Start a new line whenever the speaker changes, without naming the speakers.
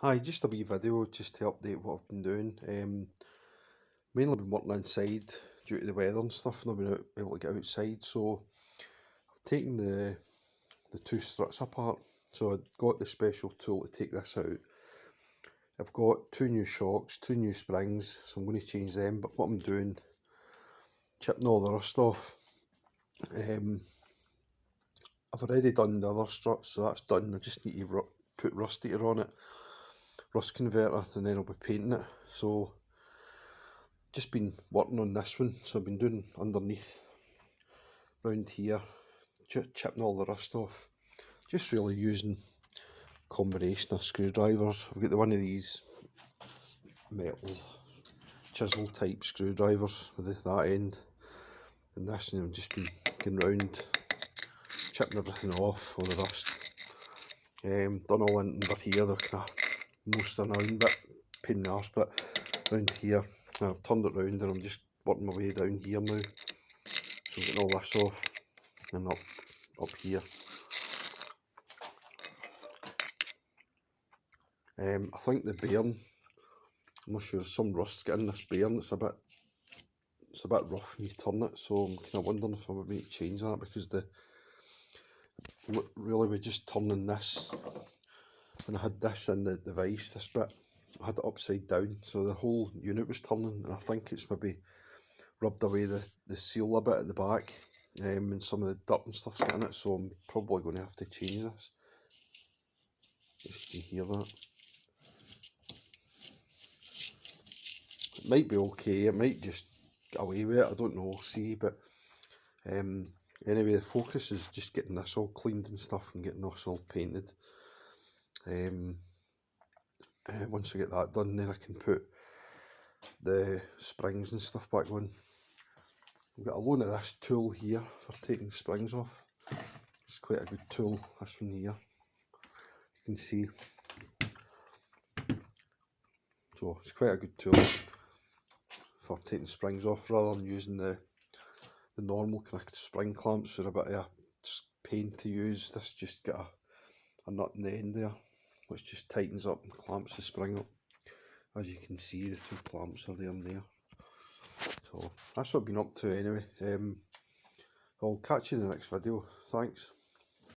Hi, just a wee video just to update what I've been doing. Mainly been working inside due to the weather and stuff, not been able to get outside. So I've taken the two struts apart. So I got the special tool to take this out. I've got two new shocks, two new springs, so I'm going to change them. But what I'm doing, chipping all the rust off. I've already done the other struts, so that's done. I just need to put rust eater on it, rust converter, and then I'll be painting it. So just been working on this one, so I've been doing underneath round here, chipping all the rust off, just really using a combination of screwdrivers. I've got one of these metal chisel type screwdrivers with that end, and this, and I've just been going round chipping everything off, all the rust. Done all under here, the kind of most annoying bit, pain in the arse bit round here. I've turned it round and I'm just working my way down here now. So I'm getting all this off and up here. I think the bearing, I'm not sure, some rust getting this bearing. It's a bit rough when you turn it, so I'm kind of wondering if I would make change that, because really we're just turning this. When I had this in the device, this bit, I had it upside down, so the whole unit was turning, and I think it's maybe rubbed away the seal a bit at the back, and some of the dirt and stuff's getting it, so I'm probably going to have to change this. If you can hear that. It might be okay, it might just get away with it, I don't know, see, but anyway, the focus is just getting this all cleaned and stuff and getting this all painted. Once I get that done, then I can put the springs and stuff back on. I've got a loan of this tool here for taking the springs off. It's quite a good tool, this one here. You can see. So it's quite a good tool for taking springs off, rather than using the normal kind of spring clamps. They're a bit of a pain to use. This just got a nut in the end there, which just tightens up and clamps the spring up. As you can see, the two clamps are there and there. So that's what I've been up to anyway. I'll catch you in the next video. Thanks.